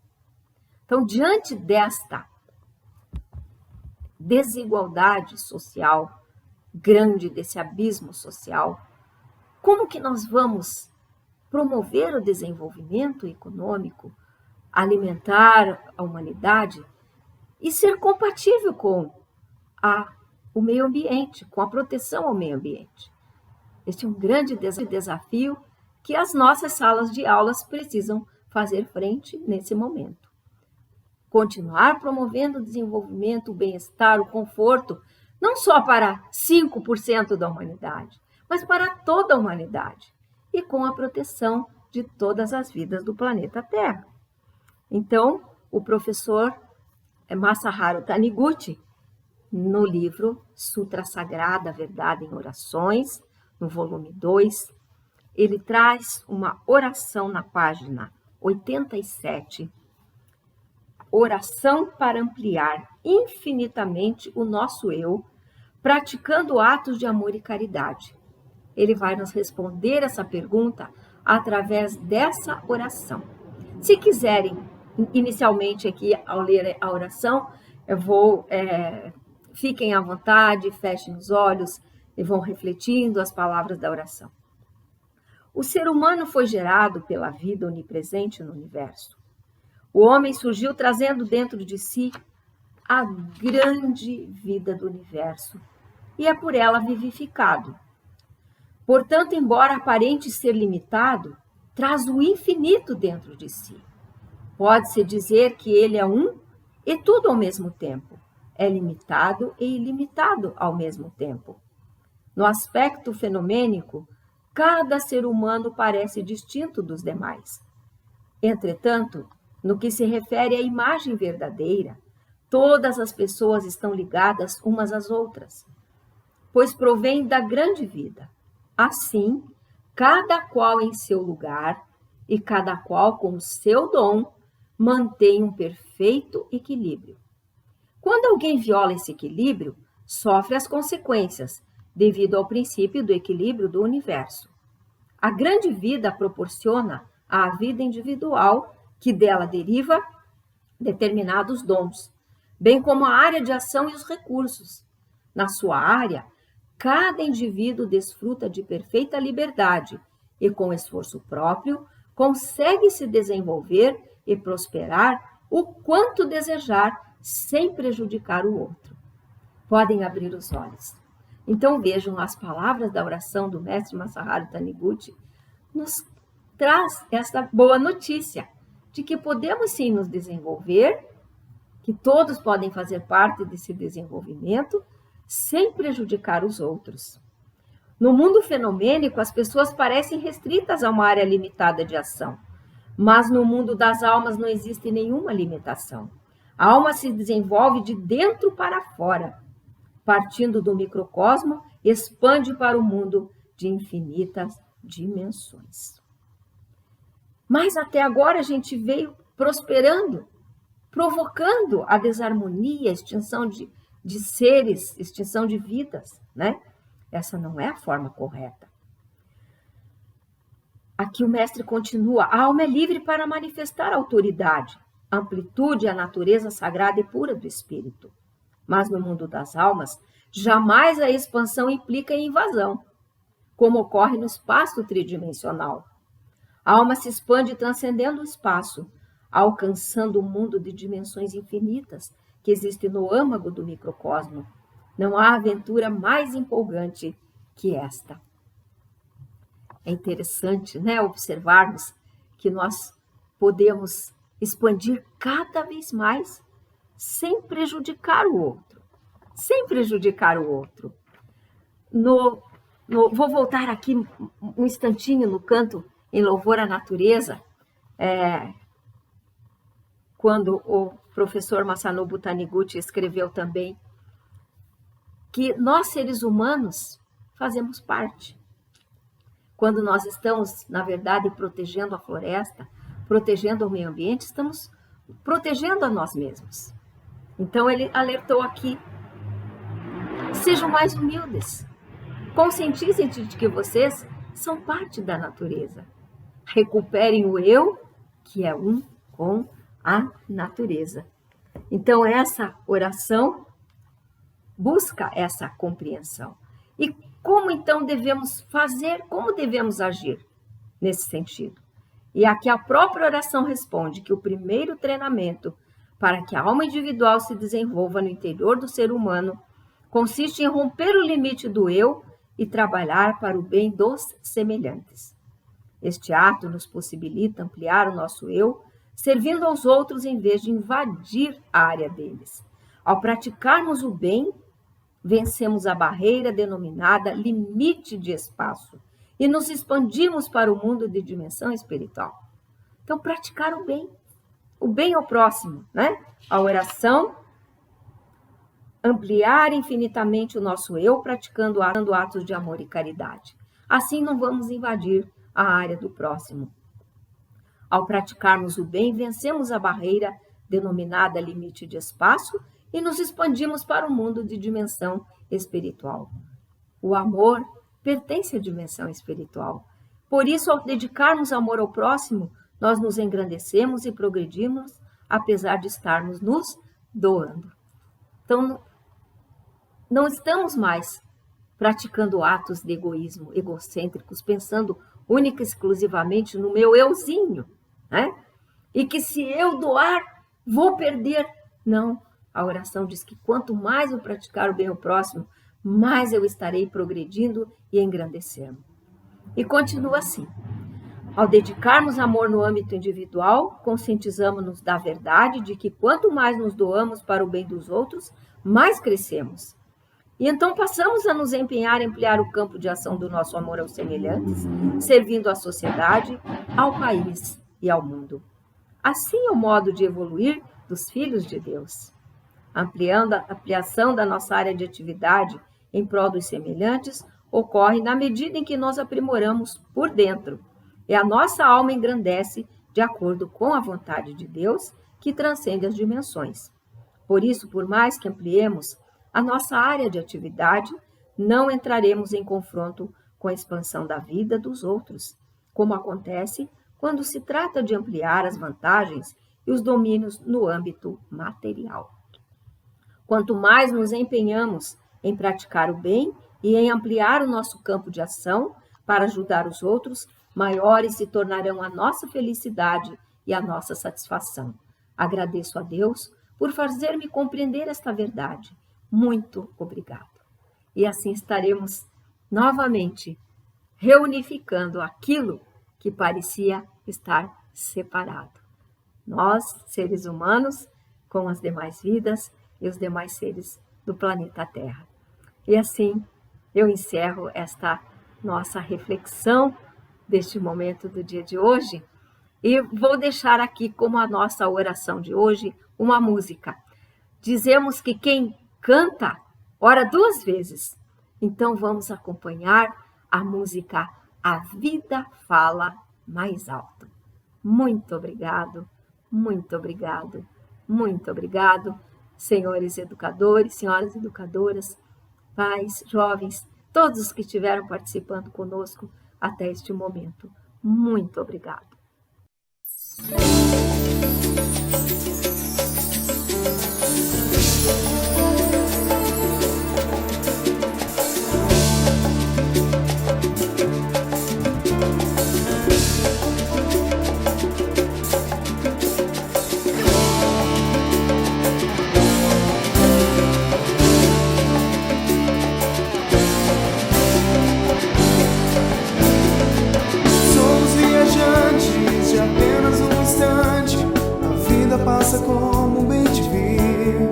Speaker 3: Então, diante desta desigualdade social grande, desse abismo social, como que nós vamos promover o desenvolvimento econômico, alimentar a humanidade e ser compatível com o meio ambiente, com a proteção ao meio ambiente? Este é um grande desafio que as nossas salas de aulas precisam fazer frente nesse momento. Continuar promovendo o desenvolvimento, o bem-estar, o conforto, não só para 5% da humanidade, mas para toda a humanidade, e com a proteção de todas as vidas do planeta Terra. Então, o professor Masaharu Taniguchi, no livro Sutra Sagrada, Verdade em Orações, no volume 2, ele traz uma oração na página 87. Oração para ampliar infinitamente o nosso eu, praticando atos de amor e caridade. Ele vai nos responder essa pergunta através dessa oração. Se quiserem, inicialmente aqui, ao ler a oração, fiquem à vontade, fechem os olhos e vão refletindo as palavras da oração. O ser humano foi gerado pela vida onipresente no universo. O homem surgiu trazendo dentro de si a grande vida do universo e é por ela vivificado. Portanto, embora aparente ser limitado, traz o infinito dentro de si. Pode-se dizer que ele é um e tudo ao mesmo tempo. É limitado e ilimitado ao mesmo tempo. No aspecto fenomênico, cada ser humano parece distinto dos demais. Entretanto, no que se refere à imagem verdadeira, todas as pessoas estão ligadas umas às outras, pois provém da grande vida. Assim, cada qual em seu lugar e cada qual com o seu dom mantém um perfeito equilíbrio. Quando alguém viola esse equilíbrio, sofre as consequências, devido ao princípio do equilíbrio do universo. A grande vida proporciona à vida individual, que dela deriva determinados dons, bem como a área de ação e os recursos. Na sua área, cada indivíduo desfruta de perfeita liberdade e, com esforço próprio, consegue se desenvolver e prosperar o quanto desejar, sem prejudicar o outro. Podem abrir os olhos. Então vejam, as palavras da oração do mestre Masaharu Taniguchi nos traz essa boa notícia de que podemos sim nos desenvolver, que todos podem fazer parte desse desenvolvimento sem prejudicar os outros. No mundo fenomênico, as pessoas parecem restritas a uma área limitada de ação, mas no mundo das almas não existe nenhuma limitação. A alma se desenvolve de dentro para fora, partindo do microcosmo, expande para o mundo de infinitas dimensões. Mas até agora a gente veio prosperando, provocando a desarmonia, a extinção de seres, extinção de vidas, né? Essa não é a forma correta. Aqui o mestre continua: a alma é livre para manifestar a autoridade, a amplitude e a natureza sagrada e pura do espírito. Mas no mundo das almas, jamais a expansão implica em invasão, como ocorre no espaço tridimensional. A alma se expande transcendendo o espaço, alcançando o mundo de dimensões infinitas que existe no âmago do microcosmo. Não há aventura mais empolgante que esta. É interessante, né, observarmos que nós podemos expandir cada vez mais sem prejudicar o outro. Sem prejudicar o outro. Vou voltar aqui um instantinho no canto em louvor à natureza, quando o professor Masanobu Taniguchi escreveu também que nós, seres humanos, fazemos parte. Quando nós estamos, na verdade, protegendo a floresta, protegendo o meio ambiente, estamos protegendo a nós mesmos. Então ele alertou aqui: sejam mais humildes, conscientizem-se de que vocês são parte da natureza. Recuperem o eu, que é um com a natureza. Então essa oração busca essa compreensão. E como então devemos fazer, como devemos agir nesse sentido? E aqui a própria oração responde que o primeiro treinamento para que a alma individual se desenvolva no interior do ser humano consiste em romper o limite do eu e trabalhar para o bem dos semelhantes. Este ato nos possibilita ampliar o nosso eu, servindo aos outros em vez de invadir a área deles. Ao praticarmos o bem, vencemos a barreira denominada limite de espaço e nos expandimos para o mundo de dimensão espiritual. Então, praticar o bem ao próximo, né? A oração, ampliar infinitamente o nosso eu, praticando atos de amor e caridade. Assim não vamos invadir a área do próximo. Ao praticarmos o bem, vencemos a barreira denominada limite de espaço e nos expandimos para o mundo de dimensão espiritual. O amor pertence à dimensão espiritual. Por isso, ao dedicarmos amor ao próximo, nós nos engrandecemos e progredimos, apesar de estarmos nos doando. Então, não estamos mais praticando atos de egoísmo, egocêntricos, pensando única e exclusivamente no meu euzinho, né? E que se eu doar, vou perder. Não, a oração diz que quanto mais eu praticar o bem ao próximo, mais eu estarei progredindo e engrandecendo. E continua assim. Ao dedicarmos amor no âmbito individual, conscientizamos-nos da verdade de que quanto mais nos doamos para o bem dos outros, mais crescemos. E então passamos a nos empenhar em ampliar o campo de ação do nosso amor aos semelhantes, servindo à sociedade, ao país e ao mundo. Assim é o modo de evoluir dos filhos de Deus. A ampliação da nossa área de atividade em prol dos semelhantes ocorre na medida em que nós aprimoramos por dentro, e a nossa alma engrandece de acordo com a vontade de Deus, que transcende as dimensões. Por isso, por mais que ampliemos a nossa área de atividade, não entraremos em confronto com a expansão da vida dos outros, como acontece quando se trata de ampliar as vantagens e os domínios no âmbito material. Quanto mais nos empenhamos em praticar o bem e em ampliar o nosso campo de ação para ajudar os outros, maiores se tornarão a nossa felicidade e a nossa satisfação. Agradeço a Deus por fazer-me compreender esta verdade. Muito obrigado. E assim estaremos novamente reunificando aquilo que parecia estar separado. Nós, seres humanos, com as demais vidas e os demais seres do planeta Terra. E assim eu encerro esta nossa reflexão deste momento do dia de hoje e vou deixar aqui como a nossa oração de hoje uma música. Dizemos que quem canta ora duas vezes. Então vamos acompanhar a música A Vida Fala Mais Alto. Muito obrigado, muito obrigado, muito obrigado, senhores educadores, senhoras educadoras, pais, jovens, todos os que estiveram participando conosco até este momento. Muito obrigado.
Speaker 5: Passa como bem te vir.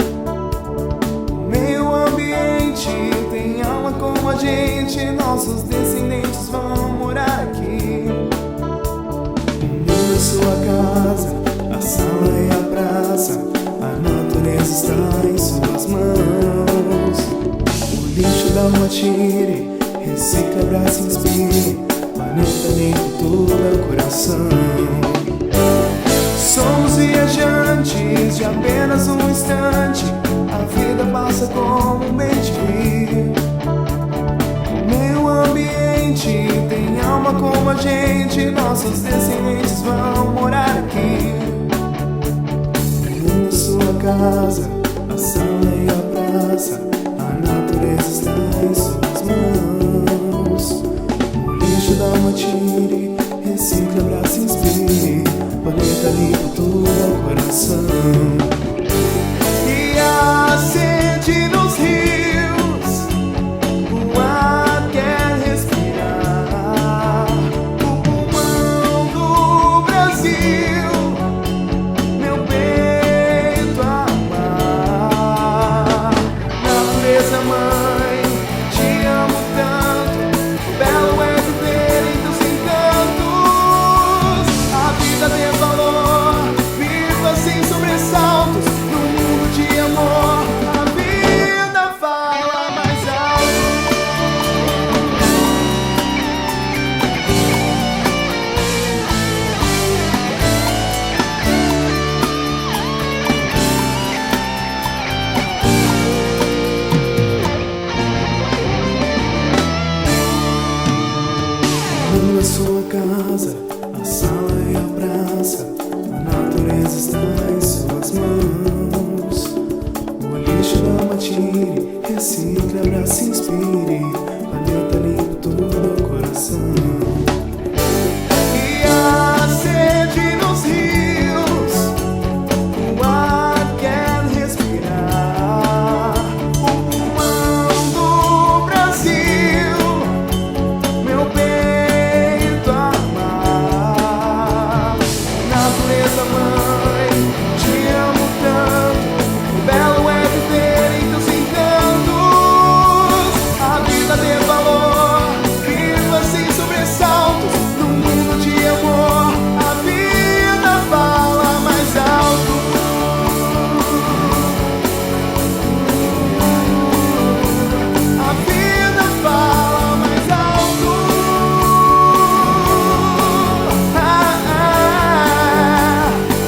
Speaker 5: O meio ambiente tem alma como a gente. Nossos descendentes vão morar aqui. O mundo é sua casa, a sala e a praça. A natureza está em suas mãos. O lixo da rua tire, recicla, abraça e inspire. Planeta limpo, tudo é o coração. Somos viajantes de apenas um instante. A vida passa como um bem te vir. O meio ambiente tem alma como a gente. Nossos descendentes vão morar aqui. O mundo é sua casa, a sala e a praça. A natureza está em suas mãos. O lixo da alma tire, recicla, abraça e inspire. Planeta limpo, tudo é o coração. E a sede nos rios, o ar quer respirar. O pulmão do Brasil, meu peito a amar. Natureza mãe, te amo tanto. Belo é viver em teus encantos. A vida tem valor, viva sem sobressalto. atire, recicle, abrace, inspire. Planeta limpo, tudo no meu coração. E a sede nos rios, o ar quer respirar. O pulmão do Brasil, meu peito amar. Natureza mãe, te amo tanto. O belo é viver em teus encantos. A vida tem valor, viva sem sobressaltos. No mundo de amor, a vida fala mais alto. A vida fala mais alto.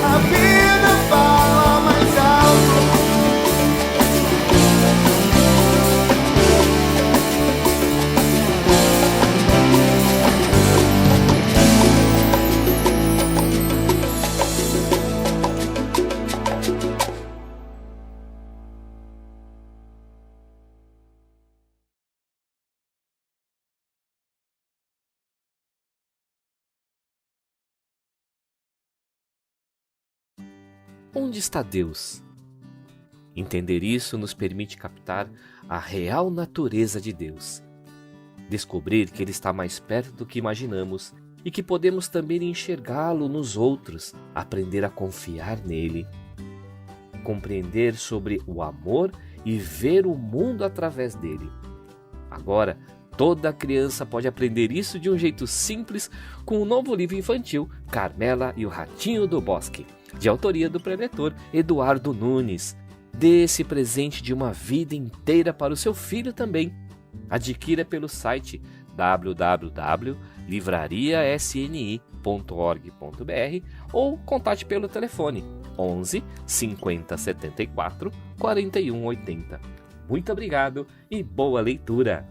Speaker 5: A vida fala mais alto.
Speaker 6: Onde está Deus? Entender isso nos permite captar a real natureza de Deus. Descobrir que Ele está mais perto do que imaginamos e que podemos também enxergá-lo nos outros, aprender a confiar nele. Compreender sobre o amor e ver o mundo através dele. Agora, toda criança pode aprender isso de um jeito simples com o novo livro infantil Carmela e o Ratinho do Bosque, de autoria do preletor Eduardo Nunes. Dê esse presente de uma vida inteira para o seu filho também. Adquira pelo site www.livrariasni.org.br ou contate pelo telefone 11 50 74 41 80. Muito obrigado e boa leitura!